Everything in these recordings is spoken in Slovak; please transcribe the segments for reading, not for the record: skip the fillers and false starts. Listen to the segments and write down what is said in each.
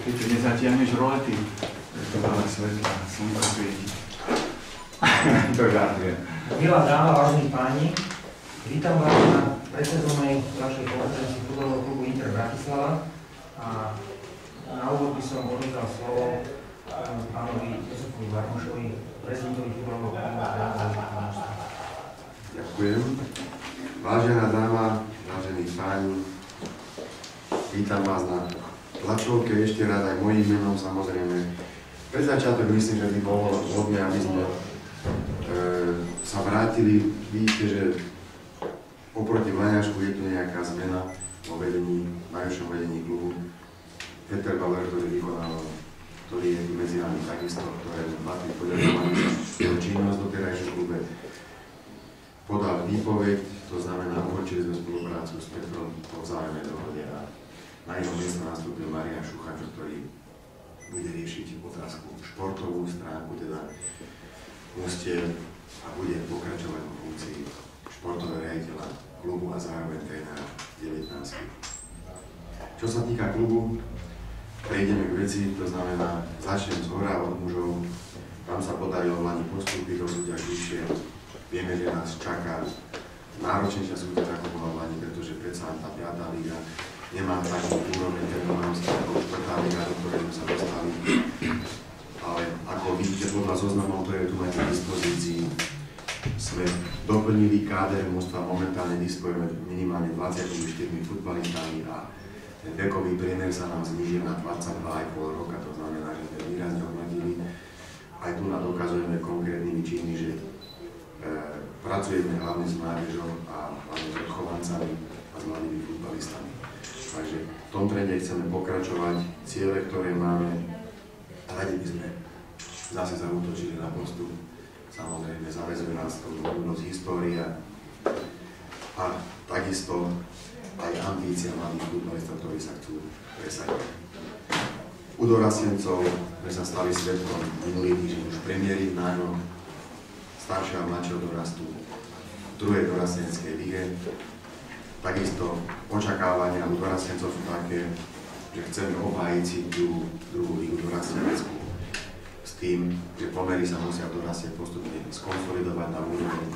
keď nezatiahneš rolety, to veľa svetla, slnko svieti. To žartujem. Milá dáma, vážení páni, vítam vás na predsezónnej našej konferencii futbalového klubu Inter Bratislava a na úvod by som odovzdal slovo pánovi Jozefovi Varmušovi, prezidentovi futbalového klubu. Ďakujem. Vážená dáma, vážení páni, vítam vás na tlačovke, ešte raz aj mojím menom samozrejme. Pre začiatok myslím, že by bolo vhodné, aby sme sa vrátili. Vidíte, že oproti Vlaňašku je tu nejaká zmena vo vedení, najvyššom vedení klubu. Peter Bauer, ktorý je medzi nami takisto, ktoré patrí poďadovaný za činnosť do terajšej klube, podal výpoveď, to znamená, ukončili sme spoluprácu s Petrom po vzájomnej dohode a na jeho miesto nastúpil Marián Šuchač, ktorý bude riešiť otázku športovú stránku, teda ústie a bude pokračovať vo funkcii športového riaditeľa klubu a zároveň trénera 19. Čo sa týka klubu, prejdeme k veci, to znamená, začnem z hora od mužov. Tam sa podarilo Lani postúpiť do súťaž vyššie. Vieme, že nás čaká náročnejšia súťaž ako bola v Lani, pretože predsa tá 5. liga nemá takú úroveň terminovosti ako 4. liga, do ktorej sme sa dostali. Ale ako vidíte podľa zoznamov, ktoré tu máte k dispozícii, sme doplnili káder mužstva, momentálne disponujeme minimálne 24 futbalistami a ten vekový priemer sa nám znížil na 22,5 roka, to znamená, že sme výrazne obmedzili. Aj tu nám dokazujeme konkrétnymi činmi, že pracujeme hlavne s mládežou a hlavne s odchovancami a s mladými futbalistami. Takže v tom trende chceme pokračovať. Ciele, ktoré máme, radi by sme zase zaútočili na postup. Samozrejme, zaväzuje nás to budúcnosť, história a takisto aj ambícia mladých futbalistov, ktorí sa chcú presadiť. U dorastencov sme sa stali svedkom minulý týždeň už premiéry nášho staršieho a mladšieho dorastu v druhej dorastenskej lige. Takisto očakávania u dorastencov sú také, že chceme obhájiť si druhú ligu dorasteneckú s tým, že pomery sa musia v doraste postupne skonsolidovať na úroveň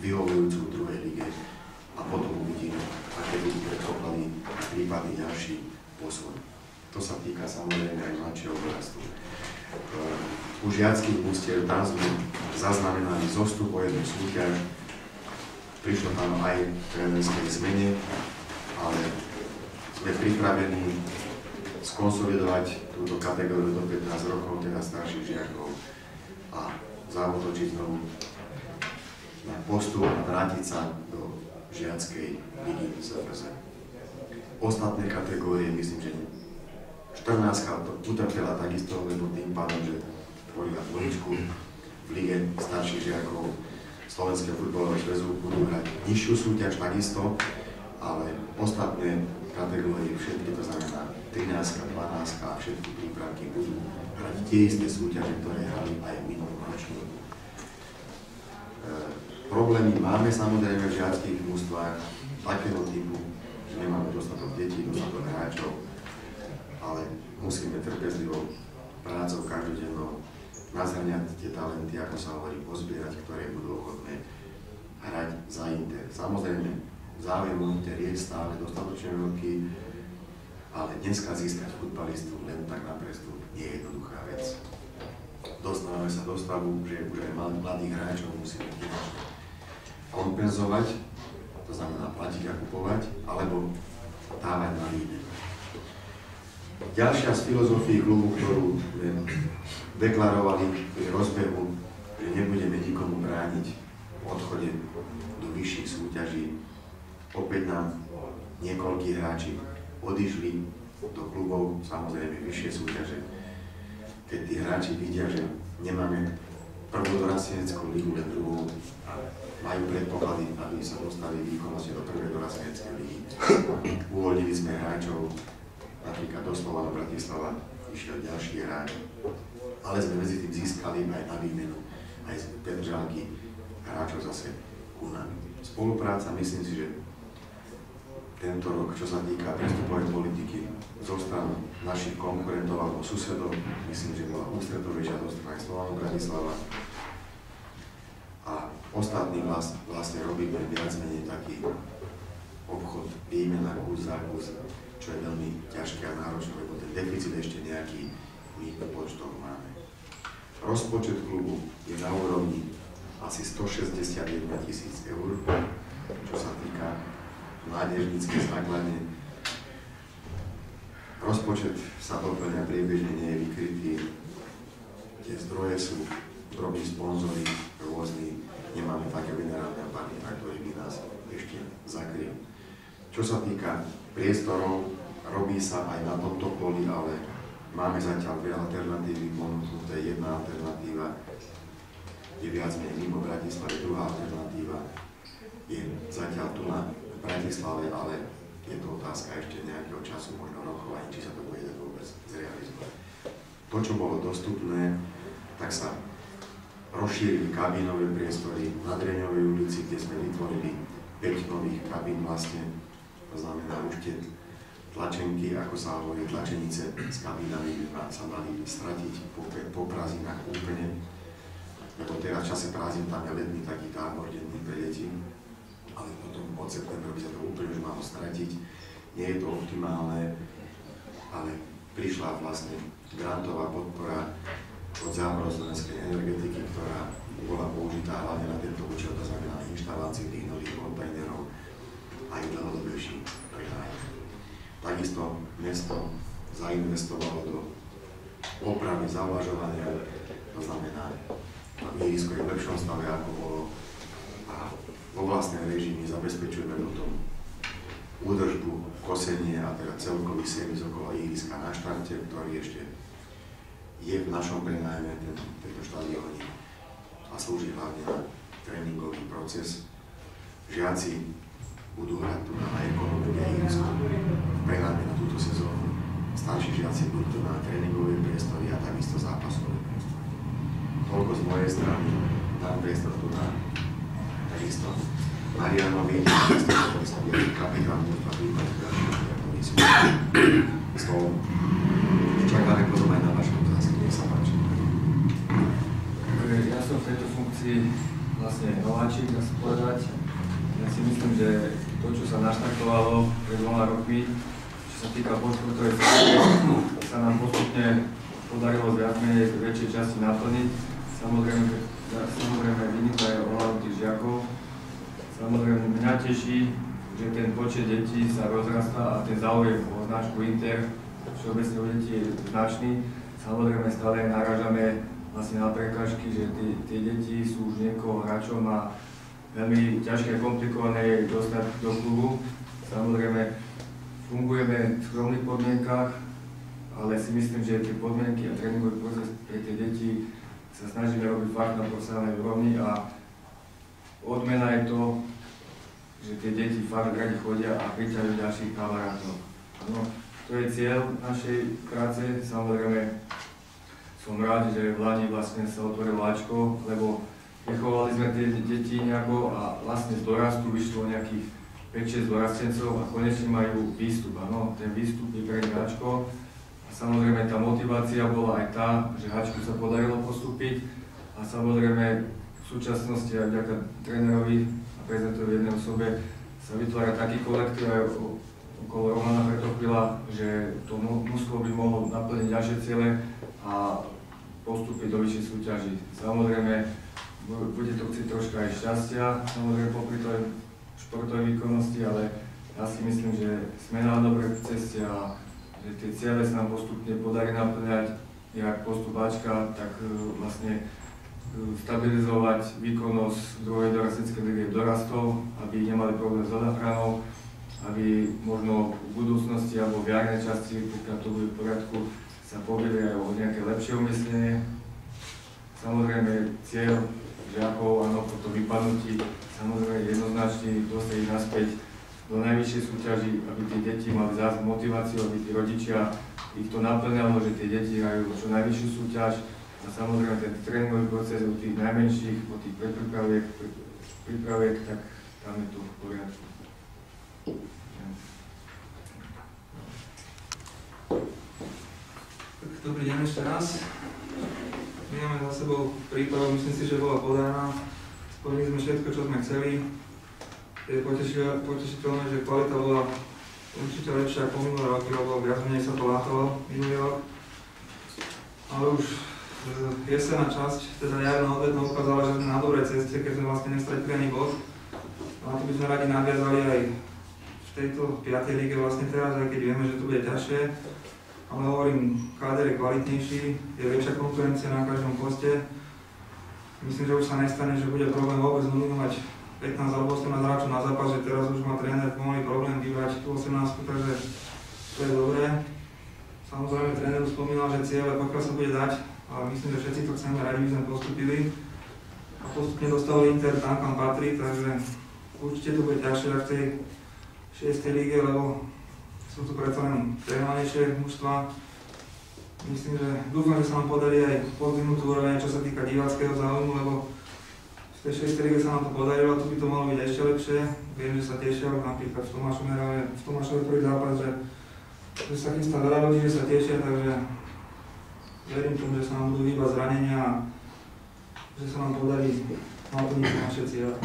vyhovujúcu v druhej lige a potom uvidíme, aké budú predpoklady a prípadný ďalší posun. To sa týka samozrejme aj mladšieho dorastu. U žiackých ústiev tam sme zaznamenali zostup o jednu súťaž. Prišlo tam aj v trénerskej zmene, ale sme pripravení skonsolidovať túto kategóriu do 15 rokov, teda starších žiakov a zaútočiť znovu na postup a vrátiť sa do žiackej ligy SFZ. Ostatné kategórie, myslím, že 14 to utrpela takisto, lebo tým pádom, že tvorila dvojičku v lige starších žiakov Slovenského futbalového zväzu, budú hrať nižšiu súťaž takisto, ale ostatné kategórie, všetky, to znamená 13, 12 a všetky prípravky budú hrať tie isté súťaže, ktoré hrali aj v minulom ročníku. Problémy máme samozrejme v žiackých mužstvách takého typu, že nemáme dostatok detí, dostatok hráčov, ale musíme trpezlivou prácou každodennou nazhrňať tie talenty, ako sa hovorí, pozbierať, ktoré budú ochotné hrať za Inter. Samozrejme, záujem o Inter je stále dostatočne veľký, ale dneska získať futbalistu len tak na prestup nie je jednoduchá vec. Dostávame sa do stavu, že už aj mladých hráčov musíme finančne kompenzovať, to znamená platiť a kupovať, alebo dávať na líne. Ďalšia z filozofií klubu, ktorú sme deklarovali pri rozbehu, že nebudeme nikomu brániť v odchode do vyšších súťaží. Opäť nám niekoľkí hráči odišli do klubov, samozrejme vyššie súťaže. Keď tí hráči vidia, že nemáme prvú dorasteneckú ligu, len druhú, majú predpoklady, aby sa dostali výkonnosti do prvej dorasteneckej ligy. Uvoľnili sme hráčov, napríklad do Slovana Bratislava išiel ďalší hráč, ale sme medzi tým získali aj na výmenu, aj z Petržalky hráčov zase ku nám. Spolupráca, myslím si, že tento rok, čo sa týka prestupovej politiky zo strany našich konkurentov alebo susedov, myslím, že bola ústretovejšia zo strany Slovanu Bratislava. A ostatní vlastne robíme viac menej taký obchod, výmena kus za kus, čo je veľmi ťažké a náročné, lebo ten deficit ešte nejaký my v počtoch máme. Rozpočet klubu je na úrovni asi 161 000 eur, čo sa týka mládežníckej základne. Rozpočet sa doplňa priebežne, nie je vykrytý. Tie zdroje sú drobní sponzori, rôzni, nemáme také generálne partnera, ktorý by nás ešte zakryl. Čo sa týka priestorov, robí sa aj na tomto poli, ale máme zatiaľ dve alternatívy ponúknuté. Jedna alternatíva je viac menej mimo Bratislavy, druhá alternatíva je zatiaľ tu na Bratislave, ale je to otázka ešte nejakého času, možno rokov, či sa to bude vôbec zrealizovať. To, čo bolo dostupné, tak sa rozšírili kabínové priestory na Dreňovej ulici, kde sme vytvorili 5 nových kabín vlastne. To znamená, už tie tlačenky, ako sa hovorí, tlačenice s kabínami by sa mali stratiť po prázdninách úplne. Lebo teraz v čase prázdnin tam je letný taký tábor denný pre deti, ale potom od septembra by sa to úplne už malo stratiť. Nie je to optimálne, ale prišla vlastne grantová podpora od Západoslovenskej energetiky, ktorá bola použitá hlavne na tento účel, to znamená inštaláciu tých nových kontajnerov aj dlhodobejší prenájom. Takisto mesto zainvestovalo do opravy zavlažovania, to znamená, ihrisko je v lepšom stave, ako bolo, a vo vlastnej režii zabezpečujeme potom údržbu, kosenie a teda celkový servis okolo ihriska na štarte, ktorý ešte je v našom prenájme tejto štadióne a slúži hlavne na tréningový proces. Žiaci budú hrať tu na ekonomike ihrisko v prenájme na túto sezónu. Starší žiaci budú tu na tréningové priestory a takisto zápasové priestory. Toľko z mojej strany, dám priestor tu na takisto Marianovi, kapitán Mústva Prípadka, ktorý sú slovom. Čakáme potom aj na vaše otázky, nech sa páči. Ja som v tejto funkcii vlastne nováčik, dá sa povedať. Ja si myslím, že to, čo sa naštartovalo pred 2 rokmi, čo sa týka podportovej funkcie, sa nám postupne podarilo viac menej väčšej časti naplniť. Samozrejme vynikajú ohľadom tých žiakov. Samozrejme mňa teší, že ten počet detí sa rozrastá a ten záujem o značku Inter všeobecne u detí je značný. Samozrejme stále narážame vlastne na prekážky, že tie deti sú už niekoho hráčom a veľmi ťažké a komplikované je dostať do klubu. Samozrejme fungujeme v skromných podmienkach, ale si myslím, že tie podmienky a tréningový proces pre tie deti sa snažíme robiť fakt na profesionálnej úrovni a odmena je to, že tie deti fakt radi chodia a priťahujú ďalších kamarátov. No, to je cieľ našej práce. Samozrejme som rád, že v Lani vlastne sa otvorilo Ačko, lebo vychovali sme tie deti nejako a vlastne z dorastu vyšlo nejakých 5-6 dorastencov a konečne majú výstup. Ano, ten výstup je pre nich Ačko. Samozrejme, tá motivácia bola aj tá, že Hačku sa podarilo postúpiť a samozrejme v súčasnosti aj vďaka trénerovi a prezidentovi jednej osobe sa vytvára taký kolektív aj okolo Romana Krtochvíľa, že to mužstvo by mohlo naplniť ďalšie ciele a postúpiť do vyššej súťaži. Samozrejme, bude to chcieť troška aj šťastia, samozrejme popri tej športovej výkonnosti, ale ja si myslím, že sme na dobrej ceste a že tie ciele sa nám postupne podarí naplňať, jak postup Ačka, tak vlastne stabilizovať výkonnosť druhej dorasteneckej ligy dorastov, aby nemali problém s odochranou, aby možno v budúcnosti alebo v jarnej časti, pokiaľ to bude v poriadku, sa povedali aj o nejaké lepšie umyslenie. Samozrejme cieľ žiakov, áno, po tom vypadnutí, samozrejme jednoznačne dostať ich naspäť do najvyššej súťaži, aby tie deti mali zás motiváciu, aby tí rodičia ich to naplňalo, že tie deti hrajú čo najvyššiu súťaž a samozrejme ten tréningový proces od tých najmenších, od tých predpripraviek, tak tam je to v poriadku. Dobrý deň ešte raz. My máme za sebou prípravu, myslím si, že bola podaná. Splnili sme všetko, čo sme chceli. Je potešiteľné, že kvalita bola určite lepšia ako minulé roky, lebo viac menej sa to látalo minulý rok. Ale už jesenná časť, teda jarná odvetná ukázala, že sme na dobrej ceste, keď sme vlastne nestratili ani bod. A to by sme radi nadviazali aj v tejto 5. líge vlastne teraz, aj keď vieme, že to bude ťažšie. Ale hovorím, káder je kvalitnejší, je väčšia konkurencia na každom poste. Myslím, že už sa nestane, že bude problém vôbec nominovať 15 alebo 18 hráčov na zápas, že teraz už má tréner pomaly problém vybrať tú 18, takže to je dobré. Samozrejme, tréner už spomínal, že cieľe pokiaľ sa bude dať, ale myslím, že všetci to chceme, radi by sme postupili. A postupne dostali Inter tam, kam patrí, takže určite to bude ťažšie ako v tej 6. líge, lebo sú tu predsa len prehnanejšie mužstva. Myslím, že dúfam, že sa nám podarí aj podvihnúť tú úroveň, čo sa týka diváckého záujmu, lebo v tej 6. lige sa nám to podarilo, tu by to malo byť ešte lepšie. Viem, že sa tešia, napríklad v Tomášove prvý zápas, že sa chystá veľa ľudí, že sa tešia, takže verím tomu, že sa nám budú hýbať zranenia a že sa nám podarí naplniť naše cieľe.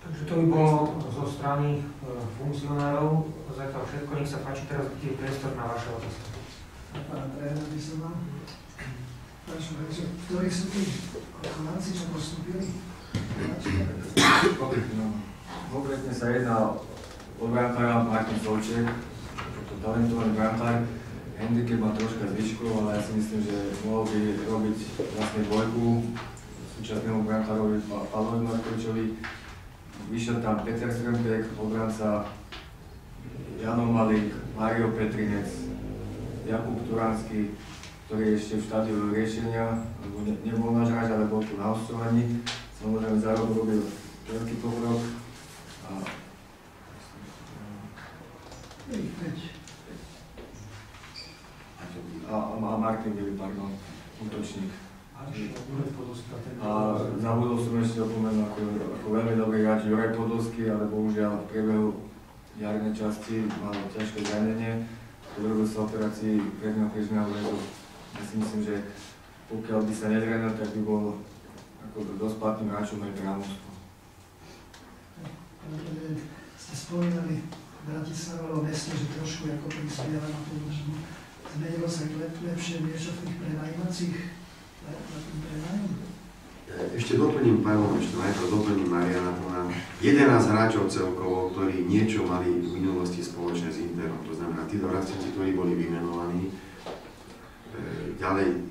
Takže to by bolo zo strany funkcionárov. Zatiaľ všetko, nech sa páči, teraz je priestor na vaše otázky. Pán tréner, by som vám v ktorých sú tí chlapci, čo postupili? Konkrétne sa jedná o brankára Martin Solček, to talentovaný brankár. Handicap má troška zvyškov, ale ja si myslím, že mohol by robiť vlastne dvojku súčasnému brankárovi Pavlovi Markovičovi. Vyšiel tam Peter Strempek, obranca Jano Malík, Mário Petrinec, Jakub Turanský, ktorý je ešte v štádiu riešenia, lebo nebol náš hráč, ale bol tu na hosťovaní. Samozrejme za rok robil veľký pokrok. A Martin Billy, pardon, útočník. A zabudol som ešte opomenúť ako veľmi dobrý hráč Juraj Podolský, ale bohužiaľ v priebehu jarnej časti mal ťažké zranenie. Podrobil sa operácii predného krížneho väzu. Ja si myslím, že pokiaľ by sa nezranil, tak by bol ako dosť platným hráčom aj pre Almužstvo. Ste spomínali Bratislava mesto, že trošku ako prispieva na tú možnú. Zmenilo sa lepšie niečo v tých prenajímacích na tým prenájom? Ešte doplním Mariana. 11 hráčov celkovo, ktorí niečo mali v minulosti spoločné s Interom. To znamená, tí dorastenci, ktorí boli vymenovaní. Ďalej,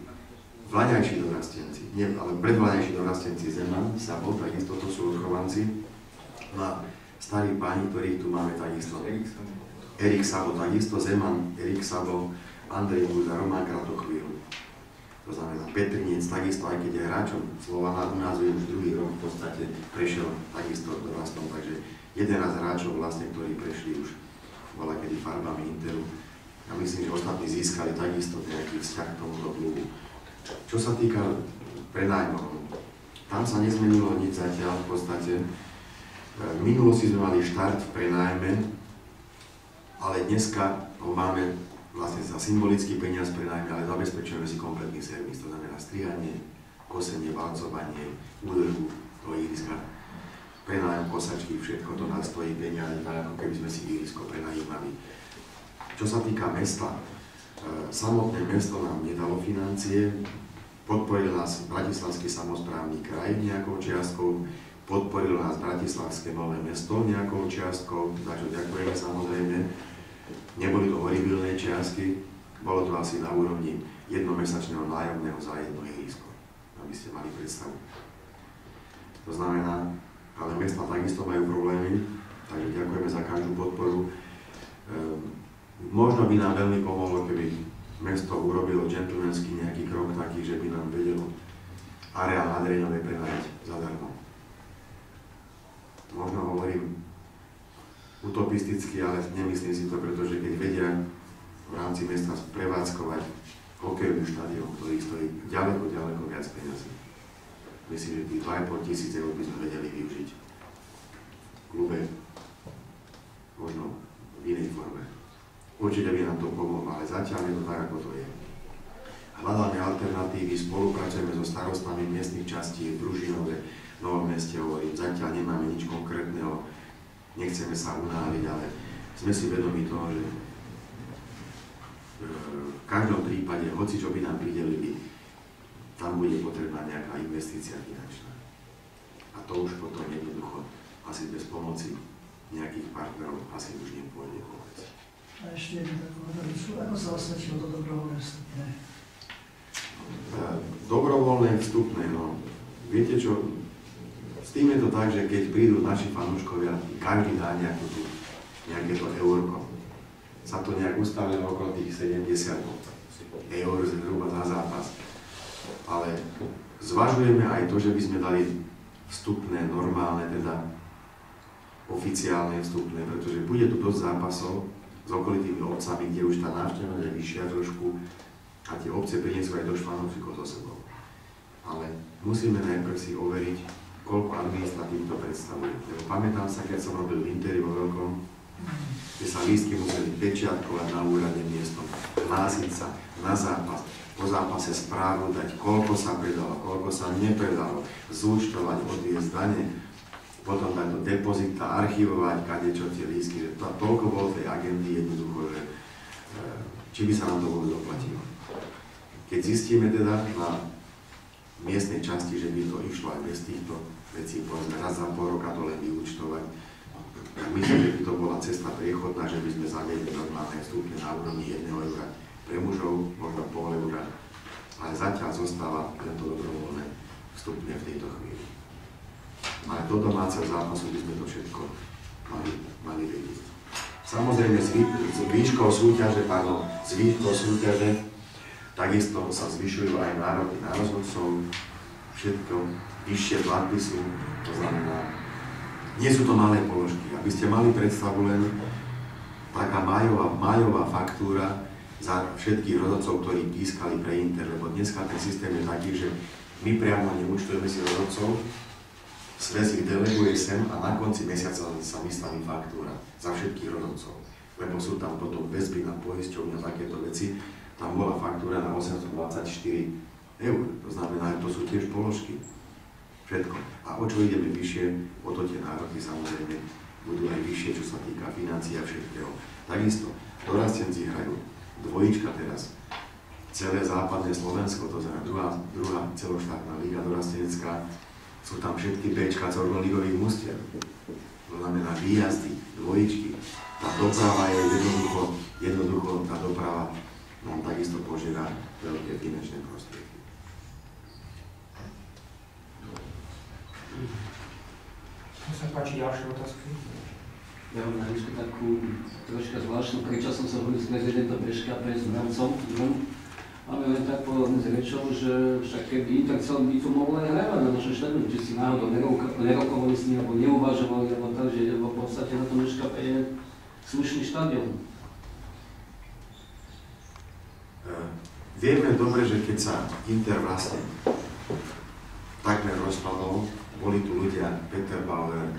vlaňajší dorastenci, ale predvlaňajší dorastenci Zeman, Sabo, takisto to sú odchovanci. A starí páni, ktorých tu máme takisto. Erik Sabo, takisto Zeman, Erik Sabo, Andrej Buza, Roman Kratochvíl. To znamená Petrinec, takisto aj keď je hráčom Slovana, u nás je už druhý rok v podstate prešiel takisto dorastom, takže 11 hráčov vlastne, ktorí prešli už bola kedy farbami Interu. Ja myslím, že ostatní získali takisto nejaký vzťah k tomuto klubu. Čo sa týka prenájmov, tam sa nezmenilo nič zatiaľ v podstate. V minulosti sme mali štart v prenájme, ale dneska ho máme vlastne za symbolický peniaz prenájme, ale zabezpečujeme si kompletný servis. To znamená strihanie, kosenie, valcovanie, údržbu toho ihriska, prenájom kosačky, všetko to nás stojí peniaze, tak ako keby sme si ihrisko prenajímali. Čo sa týka mesta, samotné mesto nám nedalo financie, podporil nás Bratislavský samosprávny kraj nejakou čiastkou, podporilo nás Bratislavské nové mesto nejakou čiastkou, za čo ďakujeme samozrejme. Neboli to horibilné čiastky, bolo to asi na úrovni jednomesačného nájomného za jedno ihrisko, aby ste mali predstavu. To znamená, ale mesta takisto majú problémy, takže ďakujeme za každú podporu. Možno by nám veľmi pomohlo, keby mesto urobilo gentlemanský nejaký krok taký, že by nám vedelo areál na Dreňovej prenajať zadarmo. Možno hovorím utopisticky, ale nemyslím si to, pretože keď vedia v rámci mesta prevádzkovať hokejový štadión, ktorý stojí ďaleko viac peniazy. Myslím, že tých 2,5 tisíc eur by sme vedeli využiť to pomohlo, ale zatiaľ je to tak, ako to je. Hľadáme alternatívy, spolupracujeme so starostami miestnych častí v Družinove, v Novom Meste, hovorím, zatiaľ nemáme nič konkrétneho, nechceme sa unáliť, ale sme si vedomi toho, že v každom prípade, hoci čo by nám pridelili, tam bude potrebná nejaká investícia finančná. A to už potom jednoducho, asi bez pomoci nejakých partnerov, asi už nepôjde vôbec. A ešte jednu takú otázku, ako sa osvedčilo to dobrovoľné vstupné? Dobrovoľné vstupné, no. Viete čo, s tým je to tak, že keď prídu naši fanúškovia, každý dá nejaké to eurko. Sa to nejak ustavilo okolo tých 70 eur zhruba za zápas. Ale zvažujeme aj to, že by sme dali vstupné, normálne, teda oficiálne vstupné, pretože bude tu dosť zápasov s okolitými obcami, kde už tá návštevnosť je vyššia trošku a tie obce prinesú aj do fanúšikov so sebou. Ale musíme najprv si overiť, koľko administratív to predstavuje. Lebo pamätám sa, keď som robil v Interi vo veľkom, kde sa lístky museli pečiatkovať na úrade miestnom, hlásiť sa na zápas, po zápase správu dať, koľko sa predalo, koľko sa nepredalo, zúčtovať, odviesť dane, potom dať do depozita, archivovať, kadečo tie lístky, že toľko bolo tej agendy jednoducho, že či by sa nám to vôbec oplatilo. Keď zistíme teda na miestnej časti, že by to išlo aj bez týchto vecí, povedzme raz za pol roka to len vyúčtovať, myslím, že by to bola cesta priechodná, že by sme zaviedli normálne vstupne na úrovni 1 eura pre mužov, možno pol eura, ale zatiaľ zostáva tento dobrovoľné vstupne v tejto chvíli. Ale do domáceho zápasu by sme to všetko mali vedieť. Samozrejme s výškou súťaže, takisto sa zvyšujú aj nároky na rozhodcov, všetko vyššie platby sú, to znamená, nie sú to malé položky. Aby ste mali predstavu len taká májová faktúra za všetkých rozhodcov, ktorí pískali pre Inter, lebo dneska ten systém je taký, že my priamo neúčtujeme si rozhodcov, Sväz ich deleguje sem a na konci mesiaca sa vystaví faktúra za všetkých rozhodcov, lebo sú tam potom väzby na poisťovňu a takéto veci. Tam bola faktúra na 824 eur, to znamená, že to sú tiež položky. Všetko. A o čo ideme vyššie, o to tie nároky samozrejme budú aj vyššie, čo sa týka financií a všetkého. Takisto, dorastenci hrajú dvojička teraz. Celé západné Slovensko, to znamená druhá celoštátna liga dorastenecká, sú tam všetky Bčka z orgoligových mústiev. To znamená výjazdy, dvojičky. Tá doprava je jednoducho tá doprava nám takisto požiera veľké finančné prostriedky. Nech sa páči ďalšie otázky. Ja mám na risku takú troška zvláštnu. Prečo som sa hovoril s prezidentom BŠKP, s Brancom. Máme len tak povedané s rečou, že však keby Inter chcel by to mohol aj hrávať na našom štadióne, či si náhodou nerokovali s ním, alebo neuvažovali, alebo tak, že v podstate na tom BŠKP je slušný štadión. Vieme dobre, že keď sa Inter vlastne takmer rozpadol, boli tu ľudia, Peter Bauer,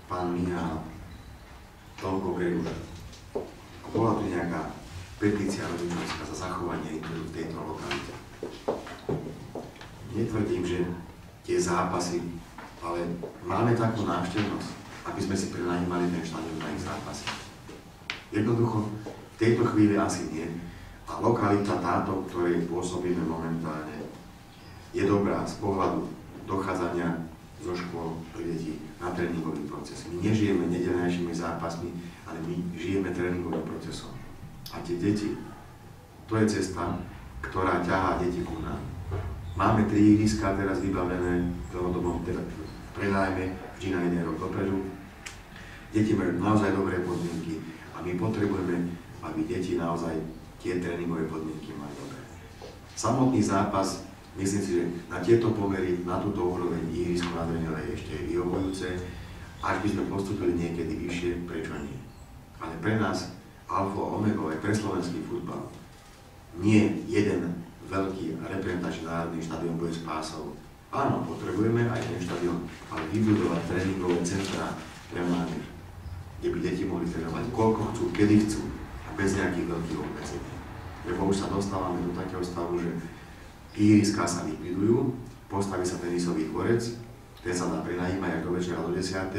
pán Mihál, Tomko Greguš. Bola tu nejaká petícia rodičovská za zachovanie Interu v tejto lokalite. Netvrdím, že tie zápasy, ale máme takú návštevnosť, aby sme si prenajímali ten štadión na ich zápasy. Jednoducho, v tejto chvíli asi nie. A lokalita táto, ktorej pôsobíme momentálne, je dobrá z pohľadu dochádzania zo škôl pre deti na tréningový proces. My nežijeme nedeľnejšími zápasmi, ale my žijeme tréningovým procesom. A tie deti, to je cesta, ktorá ťahá deti ku nám. Máme 3 ihriská teraz vybavené, dlhodobo teda prenájme vždy na 1 rok dopredu. Deti majú naozaj dobré podmienky a my potrebujeme, aby deti naozaj tie tréningové podmienky mali dobré. Samotný zápas, myslím si, že na tieto pomery, na túto úroveň ihrisko na Dreňovej ešte je vyhovujúce. Až by sme postupili niekedy vyššie, prečo nie? Ale pre nás alfa omega aj pre slovenský futbal nie jeden veľký reprezentačný národný štadión bude spásou. Áno, potrebujeme aj ten štadión, ale vybudovať tréningové centrá pre mládež, kde by deti mohli trénovať koľko chcú, kedy chcú a bez nejakých veľkých obmedzení. Lebo už sa dostávame do takého stavu, že ihriska sa likvidujú, postaví sa tenisový dvorec, ten sa dá prenajímať až do večera do 10.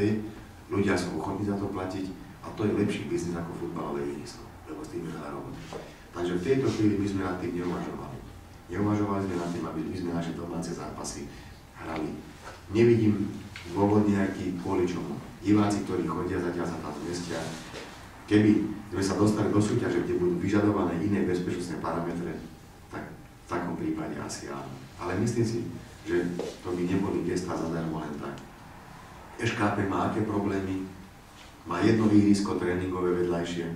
Ľudia sú ochotní za to platiť a to je lepší biznis ako futbalové ihrisko, lebo s tým je veľa roboty. Takže v tejto chvíli my sme nad tým neuvažovali. Neuvažovali sme nad tým, aby my sme naše domáce zápasy hrali. Nevidím dôvod nejaký kvôli čomu. Diváci, ktorí chodia, zatiaľ sa tam zmestia. Keby sme sa dostali do súťaže, kde budú vyžadované iné bezpečnostné parametre, tak v takom prípade asi áno. Ale myslím si, že to by neboli gestá zadarmo len tak. SKP má aké problémy? Má jedno ihrisko tréningové vedľajšie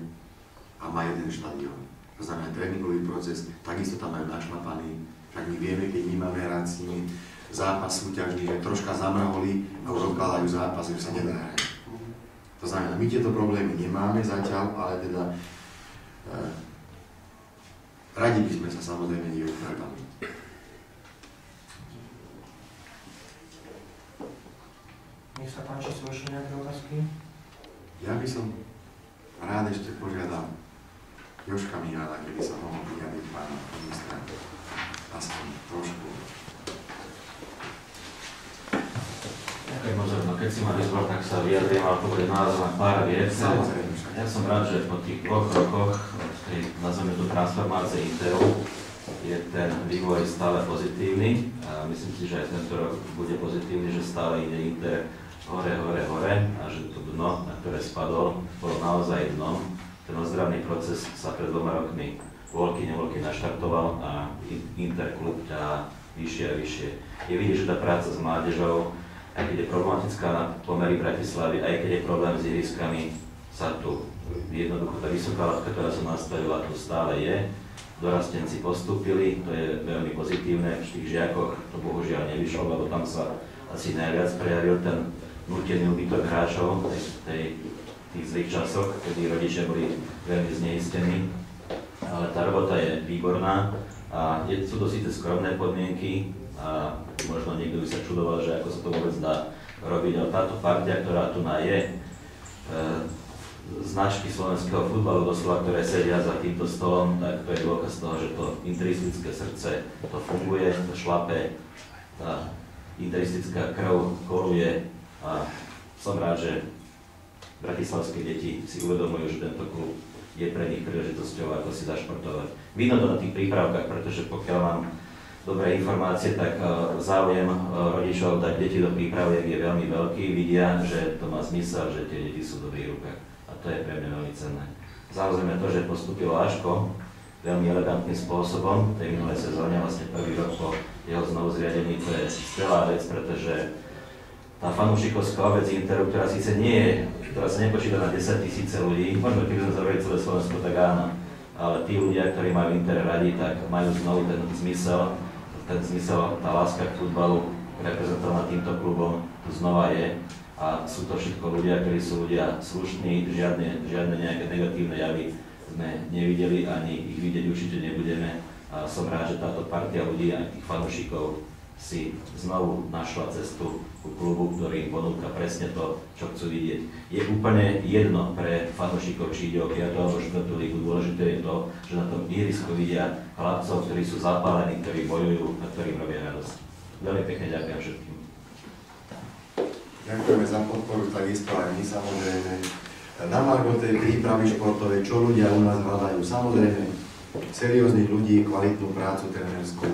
a má jeden štadión. To znamená tréningový proces, takisto tam majú našlapaný. Však my vieme, keď my máme hrať s nimi zápas súťažný, že troška zamrholi a už odkladajú zápas, že sa nedá hrať. To znamená, my tieto problémy nemáme zatiaľ, ale teda radi by sme sa samozrejme nevypredali. Nech sa páči, sú ešte nejaké otázky? Ja by som rád ešte požiadal Jožka Mihála, keby sa mohol vyjadriť pána ministra aspoň trošku. Ďakujem moc, no keď si ma vyzval, tak sa vyjadrím, ale to bude naozaj len pár viec. Ja som rád, že po tých 2 rokoch, nazveme to transformácie Interu, je ten vývoj stále pozitívny a myslím si, že aj tento rok bude pozitívny, že stále ide Inter hore a že to dno, na ktoré spadol, bolo naozaj dno. Ten ozdravný proces sa pred 2 rokmi voľky naštartoval a Inter klub ťa vyššie a vyššie. Je vidieť, že tá práca s mládežou, aj keď je problematická na pomery Bratislavy, aj keď je problém s ihriskami, sa tu jednoducho tá vysoká latka, ktorá sa nastavila, tu stále je. Dorastenci postúpili, to je veľmi pozitívne, v tých žiakoch to bohužiaľ nevyšlo, lebo tam sa asi najviac prejavil ten nútený úbytok hráčov v tých zlých časoch, kedy rodičia boli veľmi zneistení. Ale tá robota je výborná a sú to síce skromné podmienky a možno niekto by sa čudoval, že ako sa to vôbec dá robiť, ale táto partia, ktorá tu je, značky slovenského futbalu doslova, ktoré sedia za týmto stolom, tak to je dôkaz toho, že to interistické srdce to funguje, to šlape, tá interistická krv koluje a som rád, že bratislavské deti si uvedomujú, že tento klub je pre nich príležitosťou, ako si zašportovať. Vidno to na tých prípravkách, pretože pokiaľ mám dobré informácie, tak záujem rodičov dať deti do prípraviek je veľmi veľký. Vidia, že to má zmysel, že tie deti sú v dobrých rukách. A to je pre mňa veľmi cenné. Samozrejme to, že postúpilo Aško veľmi elegantným spôsobom v tej minulej sezóne, vlastne prvý rok po jeho znovu zriadení, to je skvelá vec, pretože tá fanúšikovská obec Interu, ktorá síce nie je, ktorá sa nepočíta na 10 000 ľudí, možno keby sme zavreli celé Slovensko, tak áno, ale tí ľudia, ktorí majú Inter radi, tak majú znovu ten zmysel, tá láska k futbalu reprezentovaná týmto klubom tu znova je a sú to všetko ľudia, ktorí sú ľudia slušní, žiadne nejaké negatívne javy sme nevideli, ani ich vidieť určite nebudeme a som rád, že táto partia ľudí a tých fanúšikov si znovu našla cestu ku klubu, ktorý im ponúka presne to, čo chcú vidieť. Je úplne jedno pre fanúšikov, či ide o 5. alebo 4. lígu. Dôležité je to, že na tom ihrisku vidia chlapcov, ktorí sú zapálení, ktorí bojujú a ktorým robia radosť. Veľmi pekne ďakujem všetkým. Ďakujeme za podporu, takisto aj my samozrejme. Na margo tej prípravy športovej, čo ľudia u nás hľadajú? Samozrejme, serióznych ľudí, kvalitnú prácu trénerskú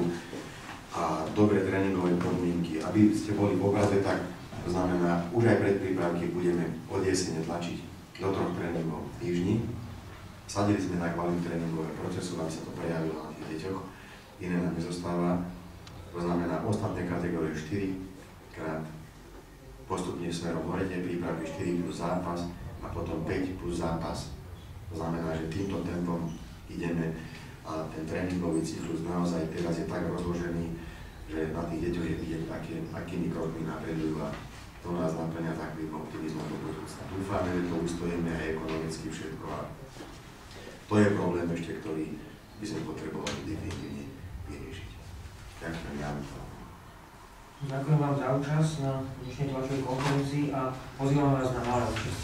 a dobré tréningové podmienky. Aby ste boli v obraze, tak to znamená, už aj pred prípravky budeme od jesene tlačiť do 3 tréningov v týždni. Sadili sme na kvalitu tréningového procesu, aby sa to prejavilo na tých deťoch. Iné nám nezostáva. To znamená, ostatné kategórie 4 krát postupne smerom hore, tie prípravky 4 plus zápas a potom 5 plus zápas. To znamená, že týmto tempom ideme a ten tréningový cyklus naozaj teraz je tak rozložený, že na tých deťoch je vidieť, akými krokmi napredujú a to nás naplňa takým optimizmom do budúcna. Dúfame, že to ustojíme aj ekonomicky všetko a to je problém ešte, ktorý by sme potrebovali definitívne vyriešiť. Ďakujem, ja Ďakujem vám za účasť na dnešnej tlačovej konferencii a pozývam vás na malé účasť.